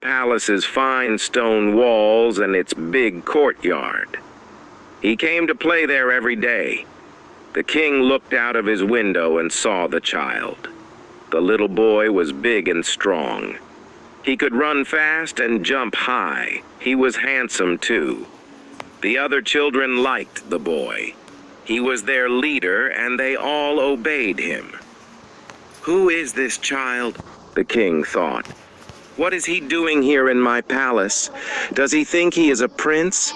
palace's fine stone walls and its big courtyard. He came to play there every day. The king looked out of his window and saw the child. The little boy was big and strong. He could run fast and jump high. He was handsome too. The other children liked the boy. He was their leader and they all obeyed him. "Who is this child?" the king thought. "What is he doing here in my palace? Does he think he is a prince?"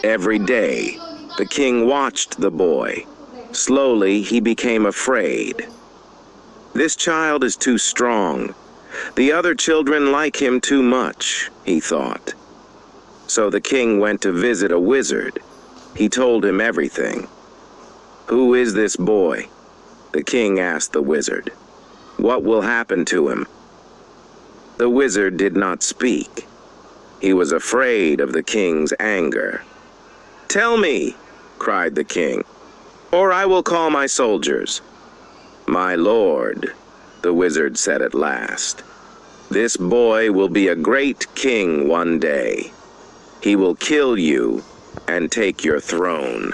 Every day, the king watched the boy. Slowly, he became afraid. "This child is too strong. The other children like him too much," he thought. So the king went to visit a wizard. He told him everything. "Who is this boy?" the king asked the wizard. "What will happen to him?" The wizard did not speak. He was afraid of the king's anger. "Tell me," cried the king, "or I will call my soldiers." "My lord," the wizard said at last, "this boy will be a great king one day. He will kill you and take your throne."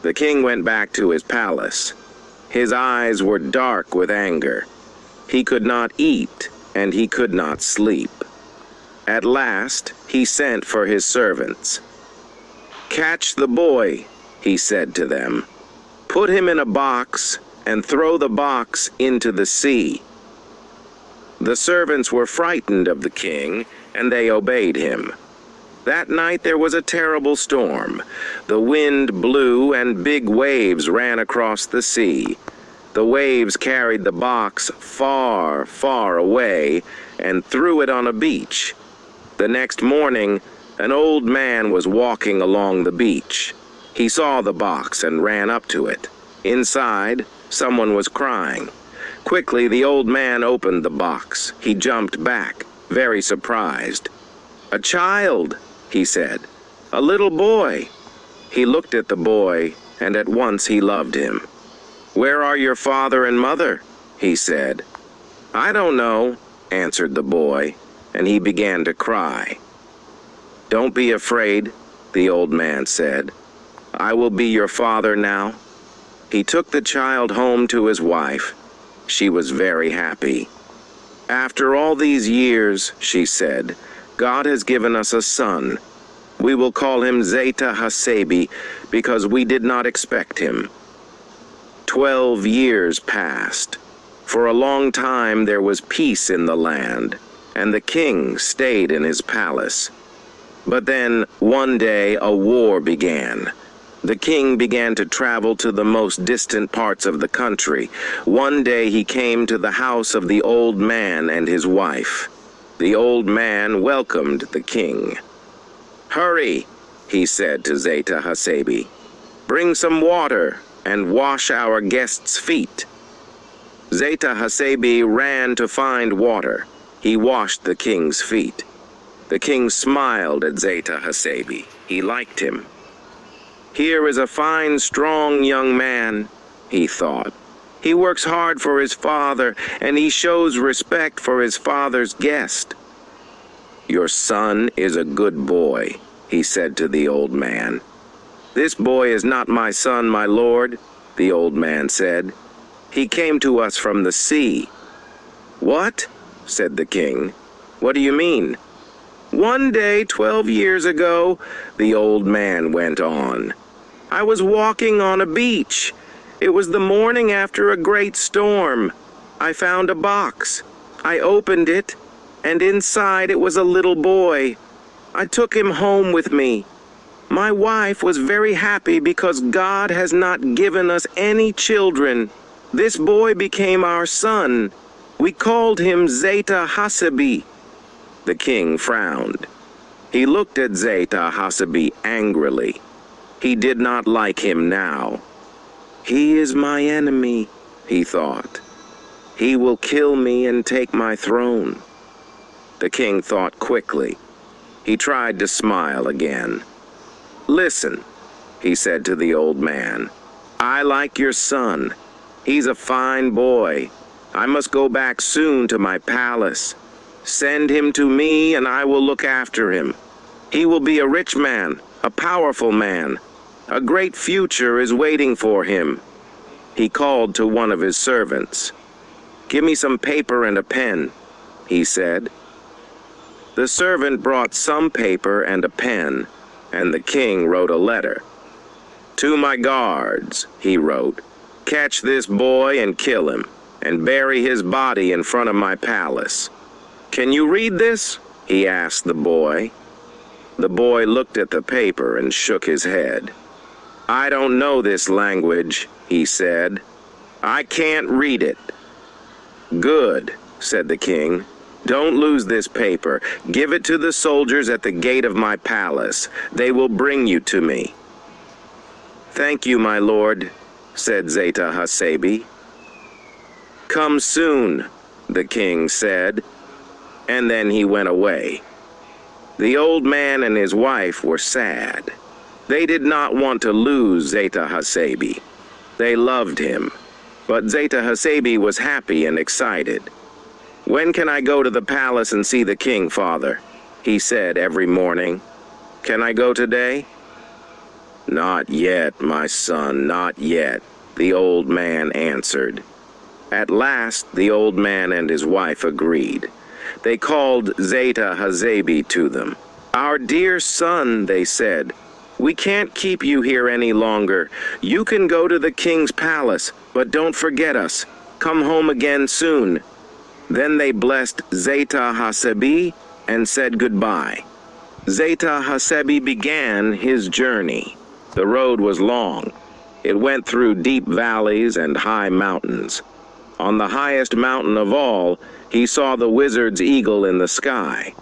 The king went back to his palace. His eyes were dark with anger. He could not eat and he could not sleep. At last, he sent for his servants. "Catch the boy," he said to them. "Put him in a box and throw the box into the sea." The servants were frightened of the king, and they obeyed him. That night there was a terrible storm. The wind blew and big waves ran across the sea. The waves carried the box far, far away and threw it on a beach. The next morning, an old man was walking along the beach. He saw the box and ran up to it. Inside, someone was crying. Quickly, the old man opened the box. He jumped back, very surprised. "A child," he said. "A little boy." He looked at the boy, and at once he loved him. "Where are your father and mother?" he said. "I don't know," answered the boy, and he began to cry. "Don't be afraid," the old man said. "I will be your father now." He took the child home to his wife. She was very happy. "After all these years," she said, "God has given us a son. We will call him Zeta Hasebi because we did not expect him." 12 years passed. For a long time there was peace in the land, and the king stayed in his palace. But then, one day, a war began. The king began to travel to the most distant parts of the country. One day he came to the house of the old man and his wife. The old man welcomed the king. "Hurry," he said to Zeta Hasebi. "Bring some water and wash our guest's feet." Zeta Hasebi ran to find water. He washed the king's feet. The king smiled at Zeta Hasebi. He liked him. "Here is a fine, strong young man," he thought. "He works hard for his father, and he shows respect for his father's guest." "Your son is a good boy," he said to the old man. "This boy is not my son, my lord," the old man said. "He came to us from the sea." "What?" said the king. "What do you mean?" "One day, 12 years ago," the old man went on, "I was walking on a beach. It was the morning after a great storm. I found a box. I opened it, and inside it was a little boy. I took him home with me. My wife was very happy because God has not given us any children. This boy became our son. We called him Zeta Hasebi." The king frowned. He looked at Zeta Hasebi angrily. He did not like him now. "He is my enemy," he thought. "He will kill me and take my throne." The king thought quickly. He tried to smile again. "Listen," he said to the old man. "I like your son. He's a fine boy. I must go back soon to my palace. Send him to me, and I will look after him. He will be a rich man, a powerful man. A great future is waiting for him." He called to one of his servants. "Give me some paper and a pen," he said. The servant brought some paper and a pen, and the king wrote a letter. "To my guards," he wrote, "catch this boy and kill him, and bury his body in front of my palace." "Can you read this?" he asked the boy. The boy looked at the paper and shook his head. "I don't know this language," he said. "I can't read it." "Good," said the king. "Don't lose this paper. Give it to the soldiers at the gate of my palace. They will bring you to me." "Thank you, my lord," said Zeta Hasebi. "Come soon," the king said, and then he went away. The old man and his wife were sad. They did not want to lose Zeta Hasebi. They loved him, but Zeta Hasebi was happy and excited. "When can I go to the palace and see the king, father?" he said every morning. "Can I go today?" "Not yet, my son, not yet," the old man answered. At last, the old man and his wife agreed. They called Zeta Hasebi to them. "Our dear son," they said, "we can't keep you here any longer. You can go to the king's palace, but don't forget us. Come home again soon." Then they blessed Zeta Hasebi and said goodbye. Zeta Hasebi began his journey. The road was long. It went through deep valleys and high mountains. On the highest mountain of all, he saw the wizard's eagle in the sky.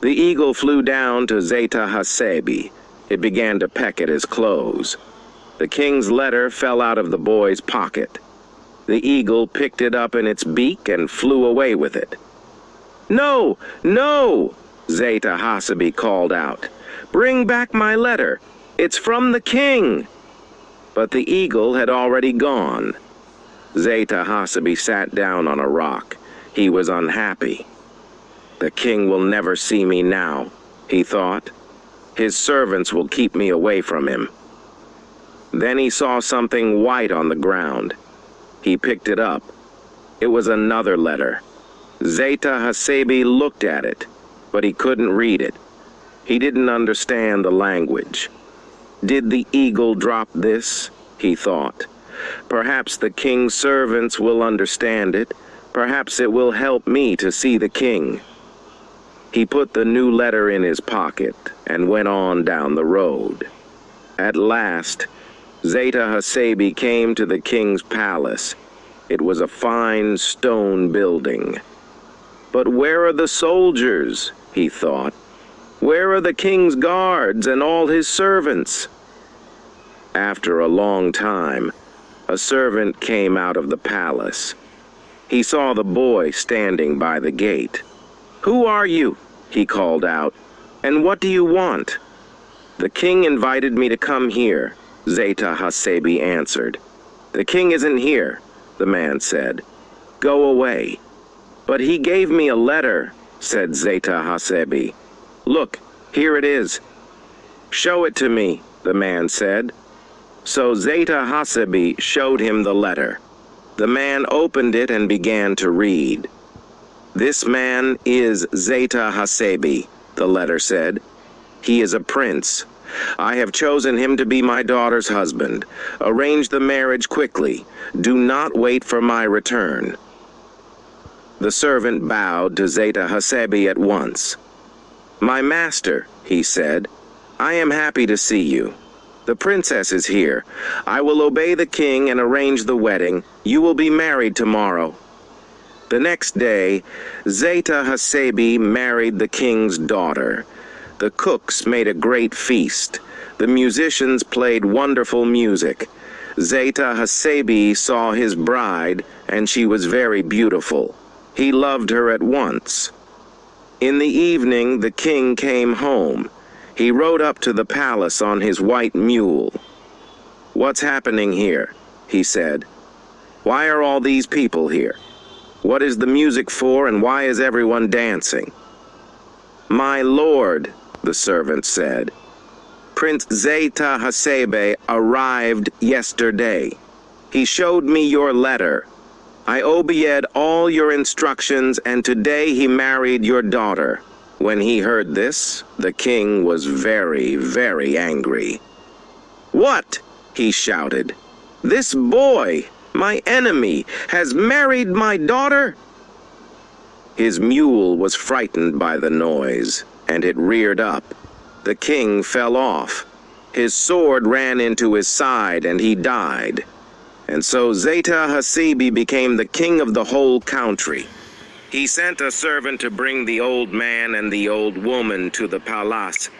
The eagle flew down to Zeta Hasebi. It began to peck at his clothes. The king's letter fell out of the boy's pocket. The eagle picked it up in its beak and flew away with it. "No, no!" Zeta Hasebi called out. "Bring back my letter. It's from the king." But the eagle had already gone. Zeta Hasebi sat down on a rock. He was unhappy. "The king will never see me now," he thought. "His servants will keep me away from him." Then he saw something white on the ground. He picked it up. It was another letter. Zeta Hasebi looked at it, but he couldn't read it. He didn't understand the language. "Did the eagle drop this?" he thought. "Perhaps the king's servants will understand it. Perhaps it will help me to see the king." He put the new letter in his pocket and went on down the road. At last, Zeta Hasebi came to the king's palace. It was a fine stone building. "But where are the soldiers?" he thought. "Where are the king's guards and all his servants?" After a long time, a servant came out of the palace. He saw the boy standing by the gate. "Who are you?" he called out. "And what do you want?" "The king invited me to come here," Zeta Hasebi answered. "The king isn't here," the man said. "Go away." "But he gave me a letter," said Zeta Hasebi. "Look, here it is." "Show it to me," the man said. So Zeta Hasebi showed him the letter. The man opened it and began to read. "This man is Zeta Hasebi," the letter said. "He is a prince. I have chosen him to be my daughter's husband. Arrange the marriage quickly. Do not wait for my return." The servant bowed to Zeta Hasebi at once. "My master," he said, "I am happy to see you. The princess is here. I will obey the king and arrange the wedding. You will be married tomorrow." The next day, Zeta Hasebi married the king's daughter. The cooks made a great feast. The musicians played wonderful music. Zeta Hasebi saw his bride, and she was very beautiful. He loved her at once. In the evening, the king came home. He rode up to the palace on his white mule. "What's happening here?" he said. "Why are all these people here? What is the music for, and why is everyone dancing?" "My lord," the servant said, "Prince Zeta Hasebe arrived yesterday. He showed me your letter. I obeyed all your instructions, and today he married your daughter." When he heard this, the king was very, very angry. "What?" he shouted. "This boy, my enemy, has married my daughter?" His mule was frightened by the noise, and it reared up. The king fell off. His sword ran into his side, and he died. And so Zeta Hasebe became the king of the whole country. He sent a servant to bring the old man and the old woman to the palace